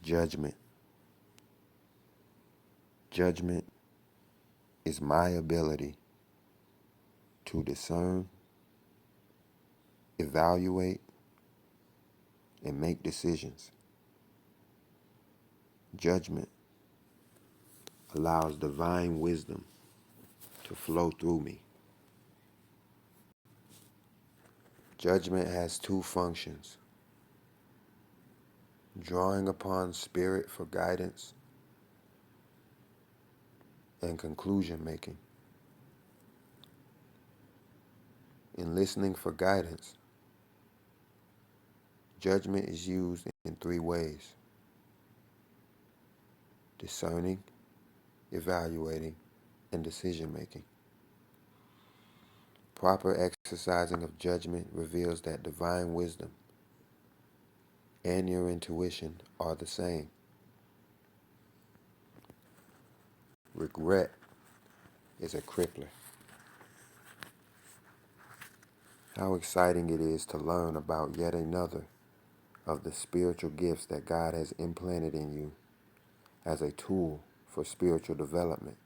Judgment. Judgment is my ability to discern, evaluate, and make decisions. Judgment allows divine wisdom to flow through me. Judgment has two functions: drawing upon spirit for guidance and conclusion making. In listening for guidance, judgment is used in three ways: discerning, evaluating, and decision making. Proper exercising of judgment reveals that divine wisdom and your intuition are the same. Regret is a crippler. How exciting it is to learn about yet another of the spiritual gifts that God has implanted in you as a tool for spiritual development.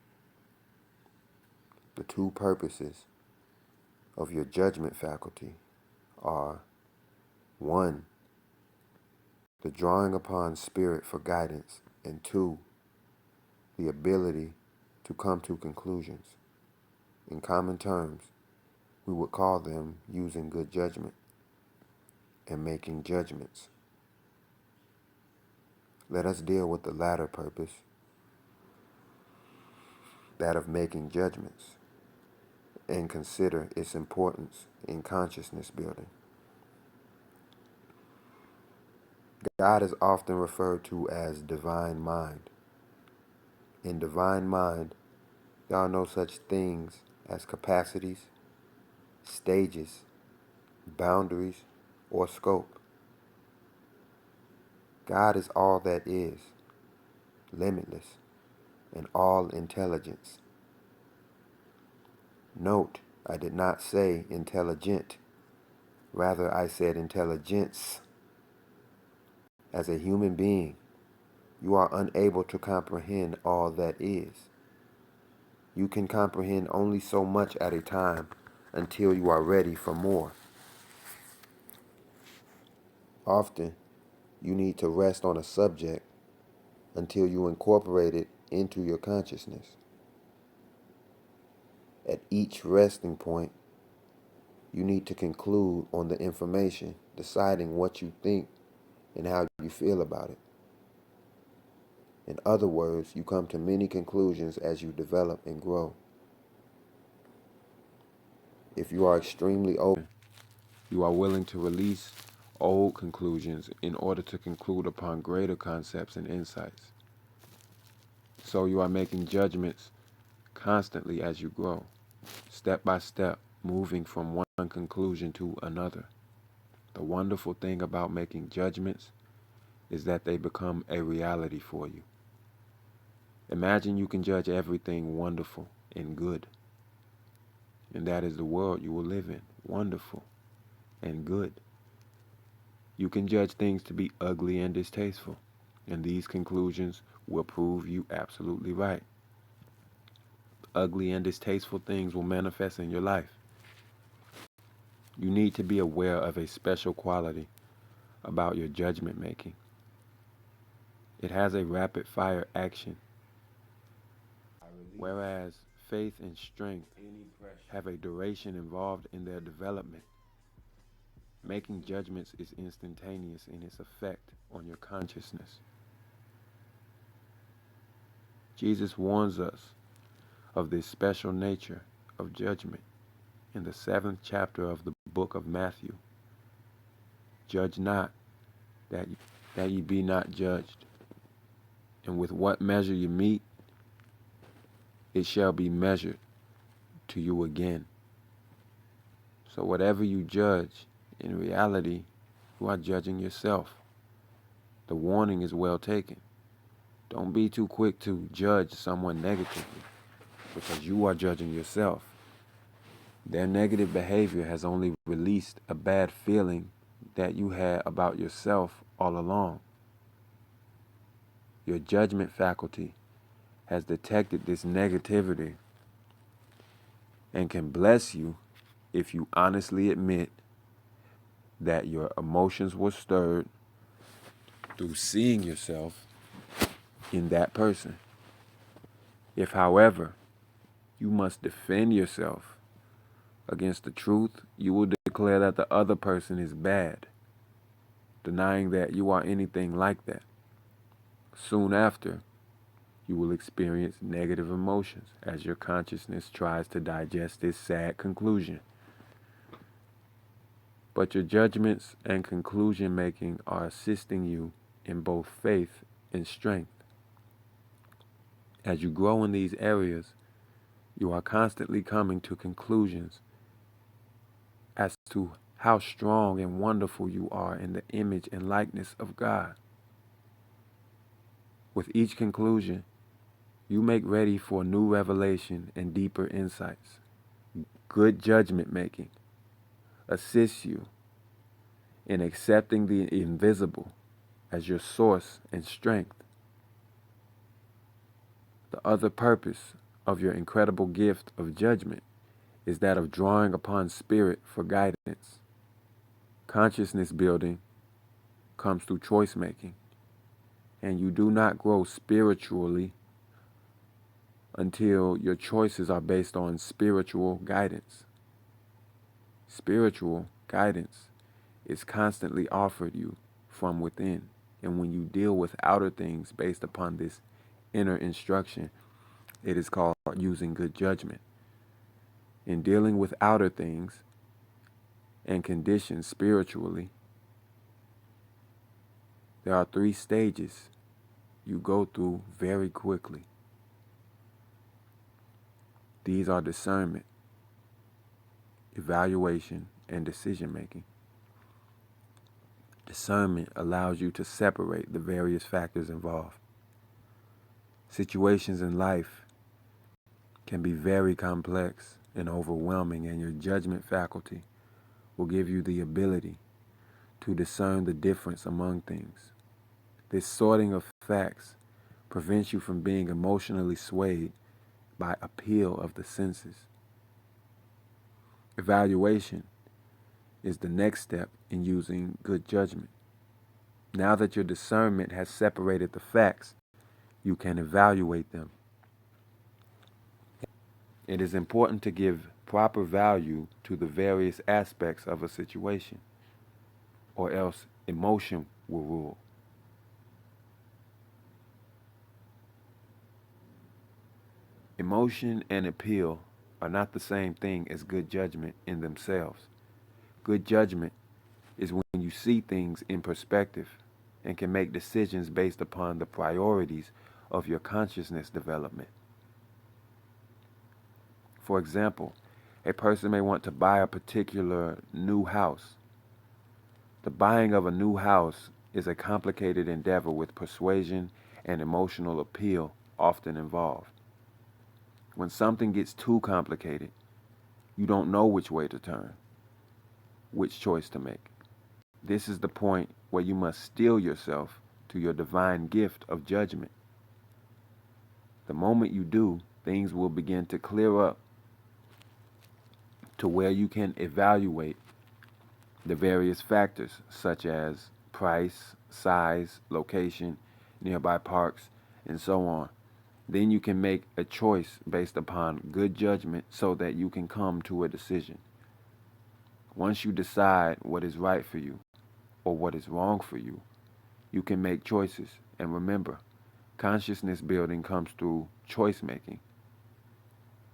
The two purposes of your judgment faculty are: 1, the drawing upon spirit for guidance, and 2, the ability to come to conclusions. In common terms, we would call them using good judgment and making judgments. Let us deal with the latter purpose, that of making judgments, and consider its importance in consciousness building. God is often referred to as divine mind. In divine mind, there are no such things as capacities, stages, boundaries, or scope. God is all that is, limitless, and all intelligence. Note, I did not say intelligent. Rather, I said intelligence. As a human being, you are unable to comprehend all that is. You can comprehend only so much at a time until you are ready for more. Often, you need to rest on a subject until you incorporate it into your consciousness. At each resting point, you need to conclude on the information, deciding what you think and how you feel about it. In other words, you come to many conclusions as you develop and grow. If you are extremely open, you are willing to release old conclusions in order to conclude upon greater concepts and insights. So you are making judgments constantly as you grow, step by step, moving from one conclusion to another. The wonderful thing about making judgments is that they become a reality for you. Imagine you can judge everything wonderful and good. And that is the world you will live in, wonderful and good. You can judge things to be ugly and distasteful, and these conclusions will prove you absolutely right. Ugly and distasteful things will manifest in your life. You need to be aware of a special quality about your judgment making. It has a rapid fire action, whereas faith and strength have a duration involved in their development. Making judgments is instantaneous in its effect on your consciousness. Jesus warns us of this special nature of judgment in the 7th chapter of the book of Matthew. Judge not, that ye be not judged. And with what measure you meet, it shall be measured to you again. So whatever you judge, in reality, you are judging yourself. The warning is well taken. Don't be too quick to judge someone negatively, because you are judging yourself. Their negative behavior has only released a bad feeling that you had about yourself all along. Your judgment faculty has detected this negativity and can bless you if you honestly admit that your emotions were stirred through seeing yourself in that person. If, however, you must defend yourself against the truth, you will declare that the other person is bad, denying that you are anything like that. Soon after, you will experience negative emotions as your consciousness tries to digest this sad conclusion. But your judgments and conclusion making are assisting you in both faith and strength. As you grow in these areas, you are constantly coming to conclusions as to how strong and wonderful you are in the image and likeness of God. With each conclusion, you make ready for new revelation and deeper insights. Good judgment making assists you in accepting the invisible as your source and strength. The other purpose of your incredible gift of judgment is that of drawing upon spirit for guidance. Consciousness building comes through choice making, and you do not grow spiritually until your choices are based on spiritual guidance. Spiritual guidance is constantly offered you from within, and when you deal with outer things based upon this inner instruction, it is called using good judgment. In dealing with outer things and conditions spiritually, there are 3 stages you go through very quickly. These are discernment, evaluation, and decision making. Discernment allows you to separate the various factors involved. Situations in life can be very complex and overwhelming, and your judgment faculty will give you the ability to discern the difference among things. This sorting of facts prevents you from being emotionally swayed by appeal of the senses. Evaluation is the next step in using good judgment. Now that your discernment has separated the facts, you can evaluate them. It is important to give proper value to the various aspects of a situation, or else emotion will rule. Emotion and appeal are not the same thing as good judgment in themselves. Good judgment is when you see things in perspective and can make decisions based upon the priorities of your consciousness development. For example, a person may want to buy a particular new house. The buying of a new house is a complicated endeavor with persuasion and emotional appeal often involved. When something gets too complicated, you don't know which way to turn, which choice to make. This is the point where you must steel yourself to your divine gift of judgment. The moment you do, things will begin to clear up to where you can evaluate the various factors such as price, size, location, nearby parks, and so on. Then you can make a choice based upon good judgment so that you can come to a decision. Once you decide what is right for you or what is wrong for you, you can make choices. And remember, consciousness building comes through choice making.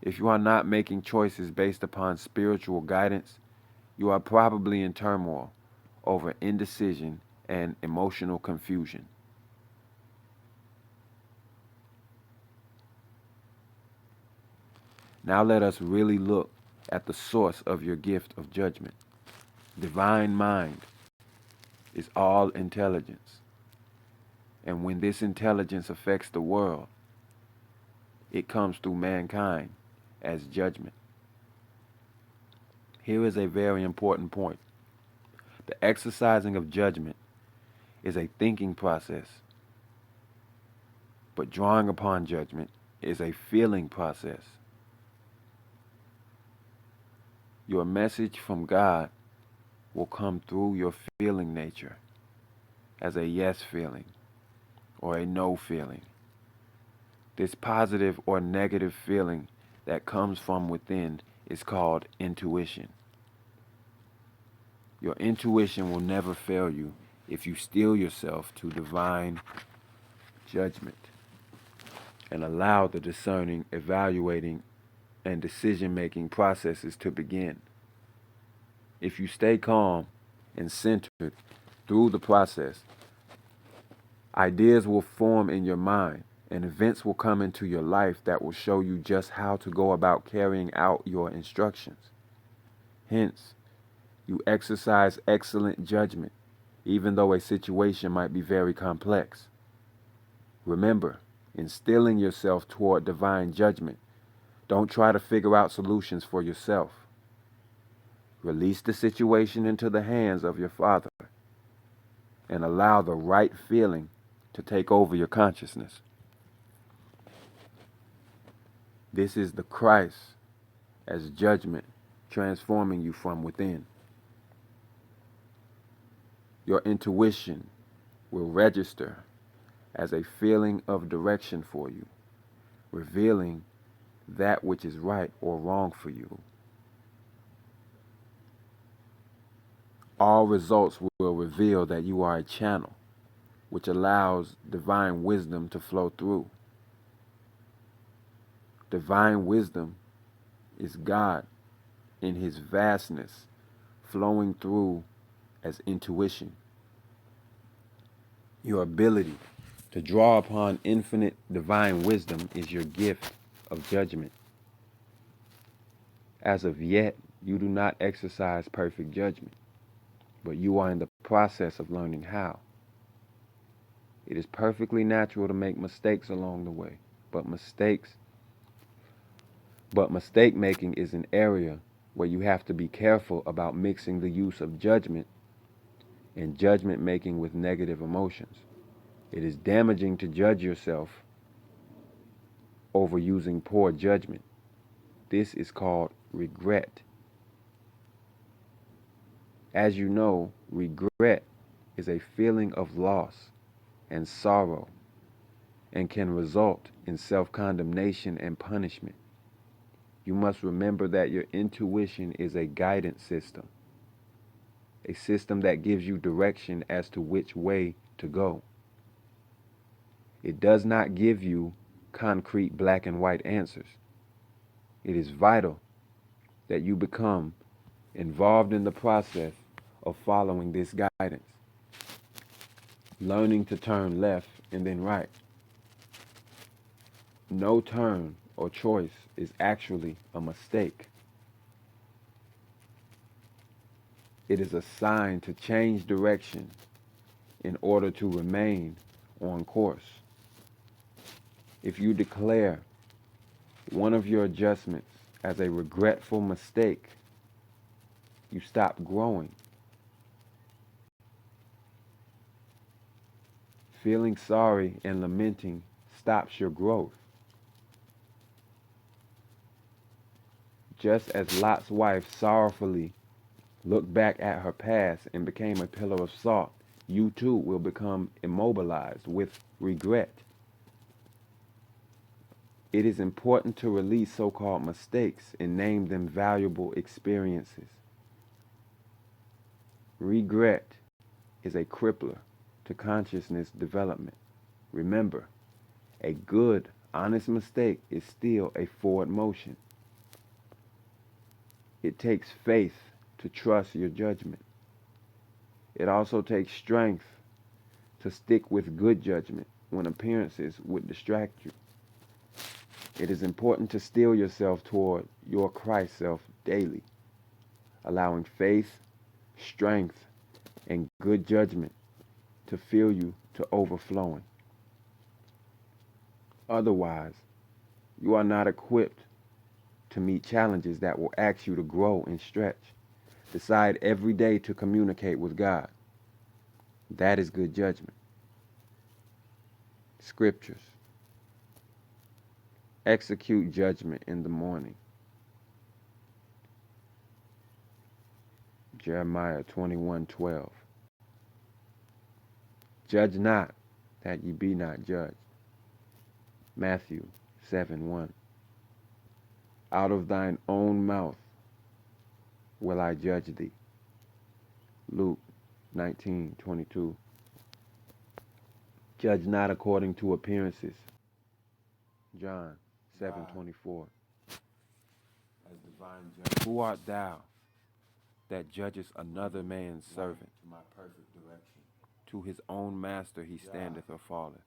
If you are not making choices based upon spiritual guidance, you are probably in turmoil over indecision and emotional confusion. Now let us really look at the source of your gift of judgment. Divine mind is all intelligence. And when this intelligence affects the world, it comes through mankind as judgment. Here is a very important point. The exercising of judgment is a thinking process. But drawing upon judgment is a feeling process. Your message from God will come through your feeling nature as a yes feeling or a no feeling. This positive or negative feeling that comes from within is called intuition. Your intuition will never fail you if you steel yourself to divine judgment and allow the discerning, evaluating, and decision-making processes to begin. If you stay calm and centered through the process, ideas will form in your mind and events will come into your life that will show you just how to go about carrying out your instructions. Hence, you exercise excellent judgment, even though a situation might be very complex. Remember, in steeling yourself toward divine judgment, don't try to figure out solutions for yourself. Release the situation into the hands of your Father and allow the right feeling to take over your consciousness. This is the Christ as judgment transforming you from within. Your intuition will register as a feeling of direction for you, revealing that which is right or wrong for you. All results will reveal that you are a channel, which allows divine wisdom to flow through. Divine wisdom is God in His vastness, flowing through as intuition. Your ability to draw upon infinite divine wisdom is your gift of judgment. As of yet, you do not exercise perfect judgment, but you are in the process of learning how. It is perfectly natural to make mistakes along the way, but mistake making is an area where you have to be careful about mixing the use of judgment and judgment making with negative emotions. It is damaging to judge yourself over using poor judgment. This is called regret. As you know, regret is a feeling of loss and sorrow and can result in self-condemnation and punishment. You must remember that your intuition is a guidance system, a system that gives you direction as to which way to go. It does not give you concrete black and white answers. It is vital that you become involved in the process of following this guidance, learning to turn left and then right. No turn or choice is actually a mistake. It is a sign to change direction in order to remain on course. If you declare one of your adjustments as a regretful mistake, you stop growing. Feeling sorry and lamenting stops your growth. Just as Lot's wife sorrowfully looked back at her past and became a pillar of salt, you too will become immobilized with regret. It is important to release so-called mistakes and name them valuable experiences. Regret is a crippler to consciousness development. Remember, a good, honest mistake is still a forward motion. It takes faith to trust your judgment. It also takes strength to stick with good judgment when appearances would distract you. It is important to steel yourself toward your Christ self daily, allowing faith, strength, and good judgment to fill you to overflowing. Otherwise, you are not equipped to meet challenges that will ask you to grow and stretch. Decide every day to communicate with God. That is good judgment. Scriptures. execute judgment in the morning. Jeremiah 21:12. Judge not, that ye be not judged. Matthew 7:1. Out of thine own mouth will I judge thee. Luke 19:22. Judge not according to appearances. John 7:24. As divine judge, who art thou that judgest another man's servant? To my perfect direction. To his own master he standeth or falleth.